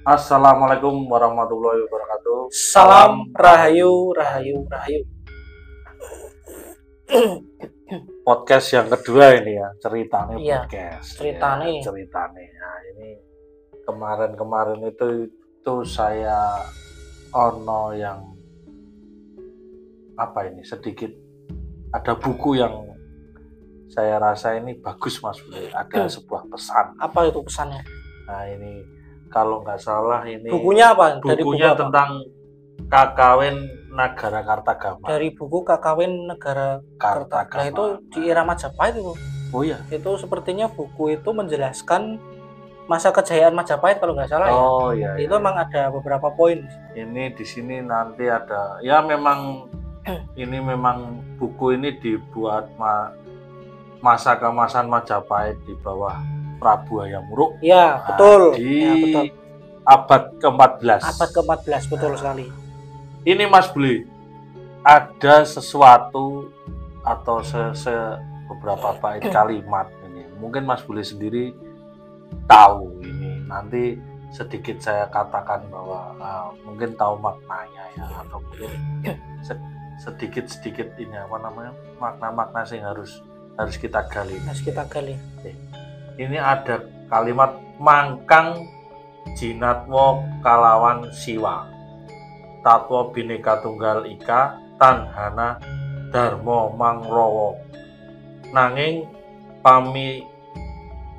Assalamualaikum warahmatullahi wabarakatuh. Salam Rahayu, Rahayu, Rahayu. Podcast yang kedua ini ya, ceritanya Iya, podcast. ceritanya. Ya, ceritanya. Nah, ini kemarin itu saya ono yang apa ini sedikit ada buku yang saya rasa ini bagus Mas Budi. Ada sebuah pesan. Apa itu pesannya? Nah, ini kalau nggak salah ini Bukunya apa? Dari buku bukunya apa? tentang Kakawin Nagara Kartagama. Dari buku Kakawin Negara Kartagama. Nah, itu di era Majapahit itu. Oh iya. Itu sepertinya buku itu menjelaskan masa kejayaan Majapahit kalau nggak salah Oh ya. iya. Itu memang ada beberapa poin. Ini di sini nanti ada ya memang ini memang buku ini dibuat masa keemasan Majapahit di bawah Prabu Hayam Wuruk. Ya, betul. Di Ya, betul. abad ke-14. Abad ke-14 betul sekali. Ini Mas Bli, ada sesuatu atau beberapa bait kalimat ini. Mungkin Mas Bli sendiri tahu ini. Nanti sedikit saya katakan bahwa mungkin tahu maknanya ya, atau mungkin sedikit ini apa namanya, makna-makna sih harus kita gali. Harus kita gali. Ini ada kalimat mangkang jinatwo kalawan siwa tatwa bineka tunggal ika tanhana dharma mangrowo nanging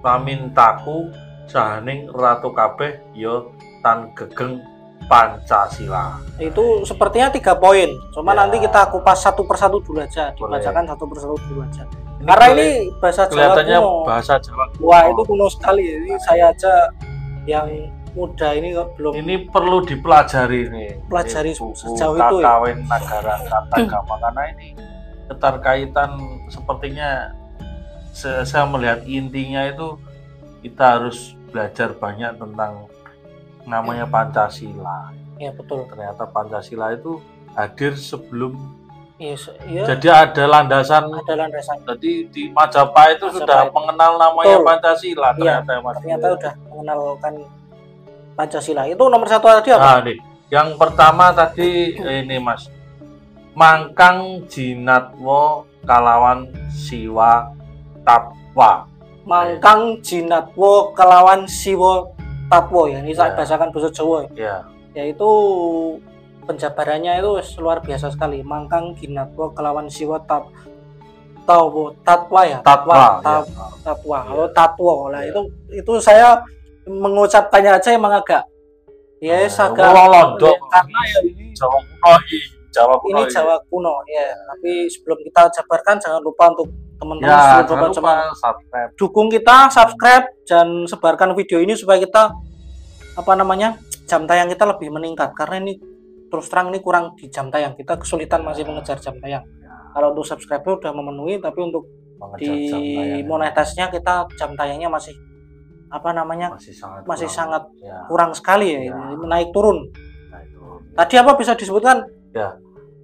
pamintaku jahaning ratu kabeh ya tan gegeng Pancasila. Itu sepertinya 3 poin. Cuma Ya. nanti kita kupas satu persatu dulu aja, Boleh. dibacakan satu persatu dulu aja. Karena ini bahasa Jawa kelihatannya kuno. bahasa Jawa. Wah, itu kuno sekali. Ini saya aja yang muda ini kok belum Ini perlu dipelajari nih. pelajari Ini buku sejauh itu ya. Kakawin Nagara Kartagama karena ini keterkaitan sepertinya saya melihat intinya itu kita harus belajar banyak tentang namanya Pancasila. Ya, betul. Ternyata Pancasila itu hadir sebelum Iya, jadi ada landasan. ada landasan. Jadi di Majapahit itu sudah Majapahit. mengenal namanya Betul. Pancasila Iya, ternyata Mas. ternyata udah mengenalkan Pancasila. Itu nomor 1 tadi apa? Nah, nih, yang pertama tadi ini Mas. Mangkang jinatwo kalawan siwa tapwa. Mangkang jinatwo kelawan siwo tapwo ya. Ini saya Ya. bahasakan bahasa Jawa. Ya, Yaitu penjabarannya itu luar biasa sekali. Mangkang jinatwo kelawan siwo tatwa ya. tatwa. Tatwa. Ya. Kalau tatwa lah Ya. itu saya mengucapkannya aja emang agak agak Londo. karena ya ini Jawa kuno ini ini. Jawa kuno ya. Tapi sebelum kita jabarkan jangan lupa untuk teman-teman Ya, seluruh jangan lupa jemaah subscribe. dukung kita, subscribe dan sebarkan video ini supaya kita jam tayang kita lebih meningkat, karena ini terus terang ini kurang di jam tayang, kita kesulitan masih mengejar jam tayang. Kalau untuk subscriber udah memenuhi, tapi untuk Mengejar di jam tayang. monetasnya kita jam tayangnya masih masih sangat ya. kurang sekali ya, Ya. ini naik turun. Nah, itu. Tadi apa bisa disebutkan?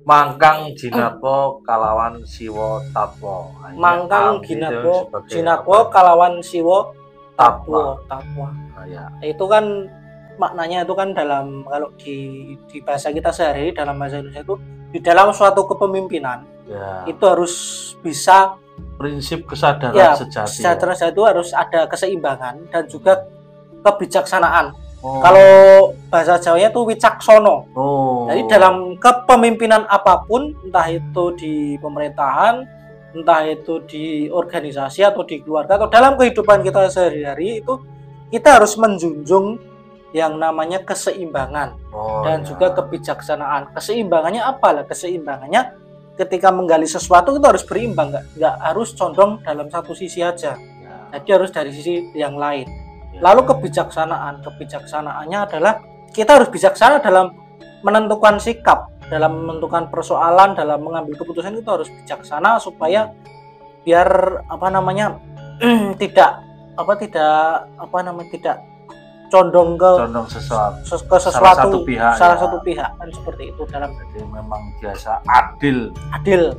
Mangkang jinatwo kalawan siwo tatwo. Nah, ini Mangkang arti itu jinatwo sebagai jinatwo apa? kalawan siwo Tatwa. tatwa. Nah, ya. Itu kan maknanya itu kan dalam, kalau di bahasa kita sehari dalam bahasa Indonesia itu di dalam suatu kepemimpinan Ya. itu harus bisa Prinsip kesadaran ya, sejati. sejahtera itu harus ada keseimbangan dan juga kebijaksanaan. Oh. Kalau bahasa Jawanya itu wicaksono. Oh. Jadi dalam kepemimpinan apapun, entah itu di pemerintahan, entah itu di organisasi atau di keluarga atau dalam kehidupan kita sehari-hari, itu kita harus menjunjung yang namanya keseimbangan dan juga kebijaksanaan. Keseimbangannya apalah? Keseimbangannya ketika menggali sesuatu itu harus berimbang, nggak harus condong dalam satu sisi aja. Ya. Jadi harus dari sisi yang lain. Lalu kebijaksanaannya adalah kita harus bijaksana dalam menentukan sikap, dalam menentukan persoalan, dalam mengambil keputusan itu harus bijaksana supaya biar tidak condong ke sesuatu. salah ya. satu pihak kan seperti itu dalam. Jadi memang biasa adil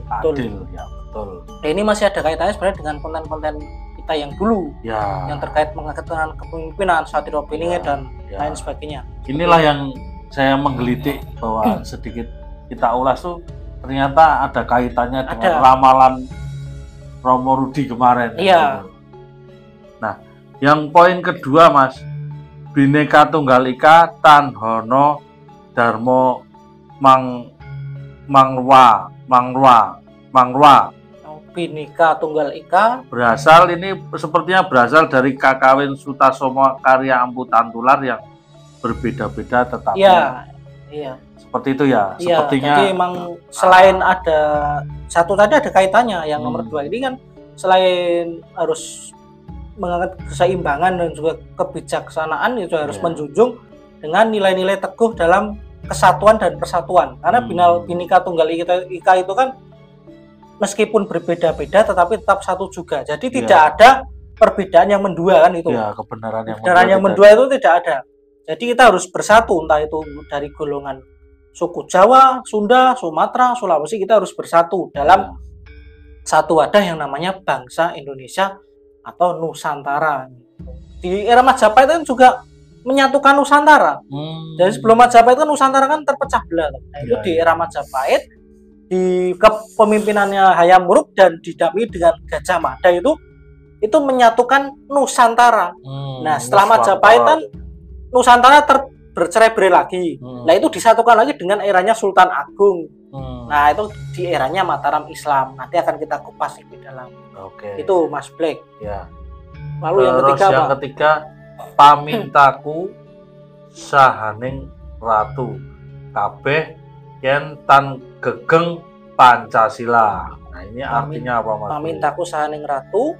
Betul. ya betul. Nah, ini masih ada kaitannya sebenarnya dengan konten-konten kita yang dulu, Ya. yang terkait mengangkat dengan kepemimpinan Satrio Pininghe dan Ya. lain sebagainya. Inilah yang saya menggelitik bahwa sedikit kita ulas tuh ternyata ada kaitannya dengan ramalan Romo Rudi kemarin. Iya. Nah, yang poin kedua Mas, Bhinneka Tunggal Ika Tanhono Dharma Mangruwa. Bhinneka Tunggal Ika Berasal ini sepertinya berasal dari Kakawin Sutasoma karya Empu Tantular yang berbeda-beda tetapi iya. Seperti itu ya. Iya, Sepertinya jadi emang selain ada satu tadi ada kaitannya, yang nomor 2 ini kan selain harus mengangkat keseimbangan dan juga kebijaksanaan, itu harus menjunjung dengan nilai-nilai teguh dalam kesatuan dan persatuan. Karena Bhinneka Tunggal Ika itu kan meskipun berbeda-beda tetapi tetap satu juga. Jadi tidak ada perbedaan yang mendua kan itu. Ya, kebenaran yang mendua itu tidak ada. Jadi kita harus bersatu, entah itu dari golongan suku Jawa, Sunda, Sumatera, Sulawesi, kita harus bersatu dalam satu wadah yang namanya bangsa Indonesia atau Nusantara. Di era Majapahit kan juga menyatukan Nusantara. Jadi sebelum Majapahit kan Nusantara kan terpecah belah. Nah, itu di era Majapahit di kepemimpinannya Hayam Wuruk dan didampingi dengan Gajah Mada itu menyatukan Nusantara. Nah, setelah Majapahit kan Nusantara bercerai-berai lagi. Nah, itu disatukan lagi dengan eranya Sultan Agung. Nah, itu di eranya Mataram Islam. Nanti akan kita kupas lebih dalam. Oke. Itu Mas Black. Ya. Lalu yang ketiga pamintaku sahaning ratu kabeh yen tan gegeng Pancasila. Nah, ini artinya apa Mas? Pamintaku sahaning ratu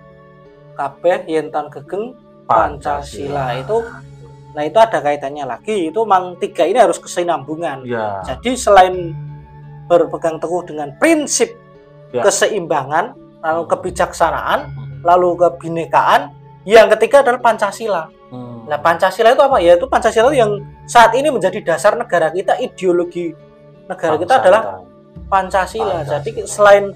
kabeh yen tan gegeng Pancasila. Nah, itu ada kaitannya lagi. Itu memang 3 ini harus kesinambungan. Ya. Jadi selain berpegang teguh dengan prinsip keseimbangan, lalu kebijaksanaan, lalu kebinekaan, yang ketiga adalah Pancasila. Nah, Pancasila itu apa? Ya, itu Pancasila itu yang saat ini menjadi dasar negara kita, ideologi negara kita adalah Pancasila. Jadi selain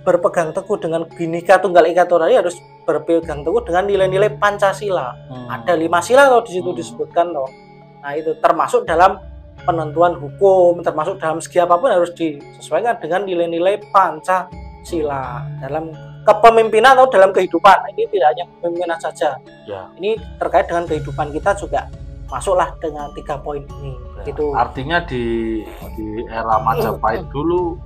berpegang teguh dengan Bhinneka Tunggal Ika tadi harus berpegang teguh dengan nilai-nilai Pancasila. Ada 5 sila loh di situ disebutkan loh. Nah, itu termasuk dalam penentuan hukum, termasuk dalam segi apapun harus disesuaikan dengan nilai-nilai Pancasila dalam kepemimpinan atau dalam kehidupan. Ini tidak hanya kepemimpinan saja. Ya. Ini terkait dengan kehidupan kita juga masuklah dengan 3 poin ini. Ya. Itu artinya di era Majapahit dulu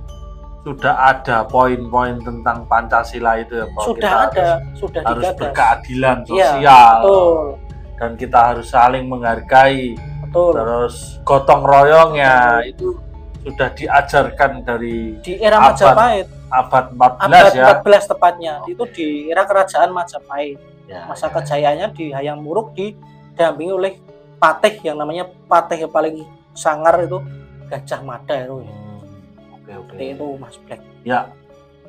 sudah ada poin-poin tentang Pancasila itu ya, sudah harus digagas. Berkeadilan sosial. Ya, betul. Dan kita harus saling menghargai. Betul. Terus gotong royongnya itu sudah diajarkan di era Majapahit. Abad 14 abad 14 tepatnya. Itu di era kerajaan Majapahit. Masa kejayaannya di Hayam Wuruk didampingi oleh patih yang namanya patih yang paling sangar itu Gajah Mada itu. Oke. Itu Mas Black. Ya,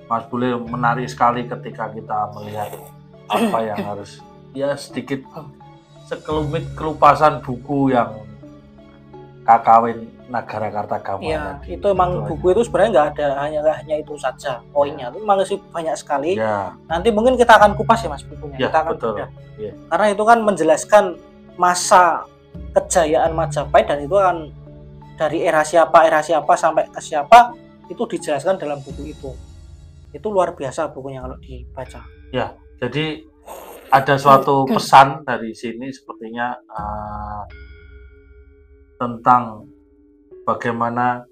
Mas Bule, menarik sekali ketika kita melihat apa yang harus sedikit sekelumit kelupasan buku yang Kakawin Nagara Kartagama. Iya, itu emang buku itu sebenarnya nggak hanya itu saja poinnya. Itu memang masih banyak sekali. Ya. Nanti mungkin kita akan kupas ya Mas bukunya. Kita akan bedah. Ya. Karena itu kan menjelaskan masa kejayaan Majapahit dan itu kan dari era siapa sampai ke siapa itu dijelaskan dalam buku itu. Itu luar biasa bukunya kalau dibaca. Ya, jadi ada suatu pesan dari sini sepertinya tentang bagaimana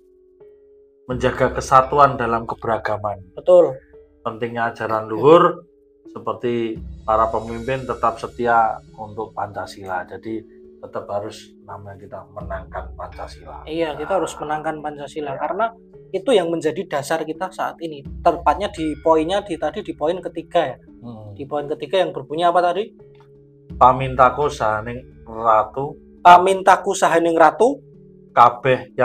menjaga kesatuan dalam keberagaman. Betul. Pentingnya ajaran luhur seperti para pemimpin tetap setia untuk Pancasila. Jadi tetap harus namanya kita menangkan Pancasila. Iya, kita harus menangkan Pancasila karena itu yang menjadi dasar kita saat ini. Tepatnya di poinnya tadi di poin ketiga ya. Di poin ketiga yang berbunyi apa tadi? Pamintaku sahaning ratu. Pamintaku sahaning ratu. Kabeh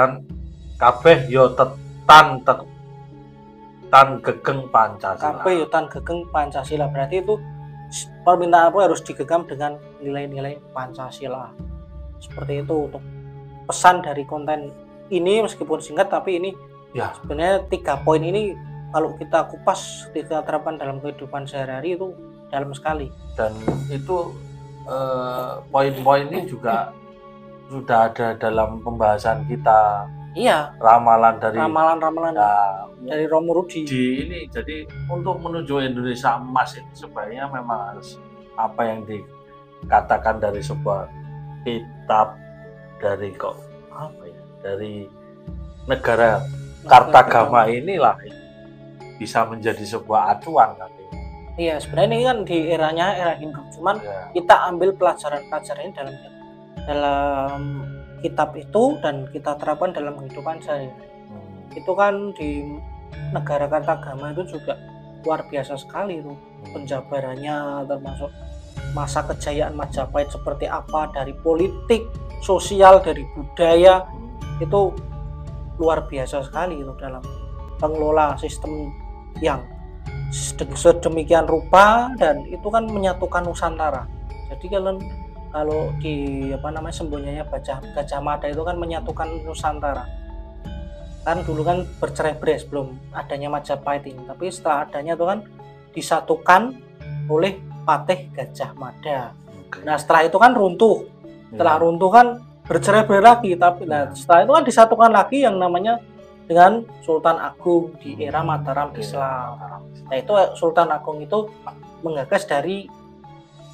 yo tan gegeng Pancasila. Kabeh yo tan gegeng Pancasila. Berarti itu permintaan apa harus digenggam dengan nilai-nilai Pancasila. Seperti itu untuk pesan dari konten ini meskipun singkat tapi ini sebenarnya 3 poin ini kalau kita kupas kita terapkan dalam kehidupan sehari-hari itu dalam sekali. Dan itu poin-poin ini juga sudah ada dalam pembahasan kita. Iya, Ramalan dari ramalan-ramalan dari Romo Rudi. Ini jadi untuk menuju Indonesia emas ini sebenarnya memang harus apa yang dikatakan dari sebuah kitab dari dari negara Kartagama inilah bisa menjadi sebuah acuan nantinya. Iya, sebenarnya ini kan di era Hindu, cuman kita ambil pelajaran-pelajaran dalam kitab itu dan kita terapkan dalam kehidupan sehari-hari. Itu kan di negara Kartagama itu juga luar biasa sekali itu penjabarannya, termasuk masa kejayaan Majapahit seperti apa, dari politik, sosial, dari budaya, itu luar biasa sekali itu dalam pengelola sistem yang sedemikian rupa, dan itu kan menyatukan Nusantara. Jadi kalau di sembunyinya Gajah Mada itu kan menyatukan Nusantara. Kan dulu kan bercerai-berai sebelum adanya Majapahit ini, tapi setelah adanya itu kan disatukan oleh Patih Gajah Mada. Nah setelah itu kan runtuh, setelah runtuh kan bercerai-berai lagi, tapi setelah itu kan disatukan lagi yang namanya dengan Sultan Agung di era Mataram Islam. Nah itu Sultan Agung itu menggagas dari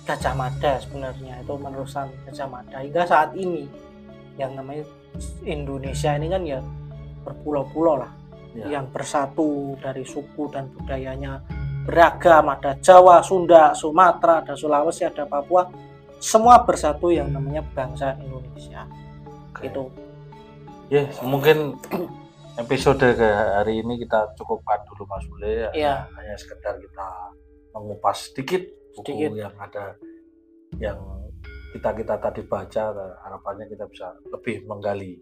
Gajah Mada, sebenarnya itu menerusan Gajah Mada hingga saat ini yang namanya Indonesia ini kan ya berpulau-pulau lah, yang bersatu dari suku dan budayanya beragam, ada Jawa, Sunda, Sumatera, ada Sulawesi, ada Papua, semua bersatu yang namanya bangsa Indonesia. Itu mungkin episode hari ini kita cukupkan dulu Mas Bule. Hanya sekedar kita mengupas sedikit buku yang ada, yang kita tadi baca. Harapannya kita bisa lebih menggali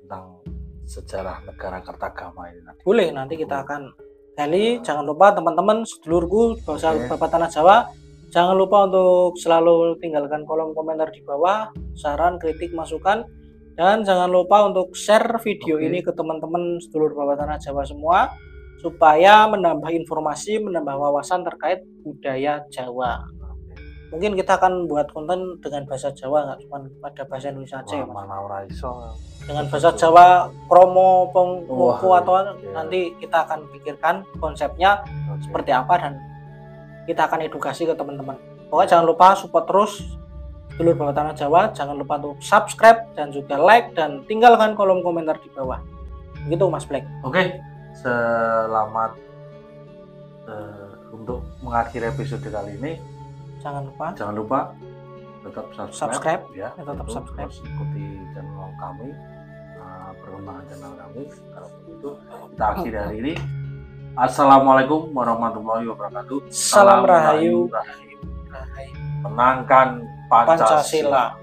tentang sejarah negara Kartagama ini nanti. Boleh, nanti kita akan gali. Jangan lupa teman-teman sedulurku Bapak Tanah Jawa, jangan lupa untuk selalu tinggalkan kolom komentar di bawah, saran, kritik, masukan, dan jangan lupa untuk share video ini ke teman-teman sedulur Bapak Tanah Jawa semua, supaya menambah informasi, menambah wawasan terkait budaya Jawa. Mungkin kita akan buat konten dengan bahasa Jawa, nggak cuma pada bahasa Indonesia aja. Dengan bahasa Jawa, kromo, pongko, atau nanti kita akan pikirkan konsepnya seperti apa, dan kita akan edukasi ke teman-teman. Pokoknya jangan lupa support terus dulur Bapak Tanah Jawa, jangan lupa untuk subscribe dan juga like, dan tinggalkan kolom komentar di bawah. Begitu Mas Black. Selamat untuk mengakhiri episode kali ini. Jangan lupa tetap subscribe ya. Tetap subscribe. Terus ikuti channel kami, perkembangan channel kami. Kalau begitu kita akhiri hari ini. Assalamualaikum warahmatullahi wabarakatuh. Salam Rahayu. Menangkan Pancasila.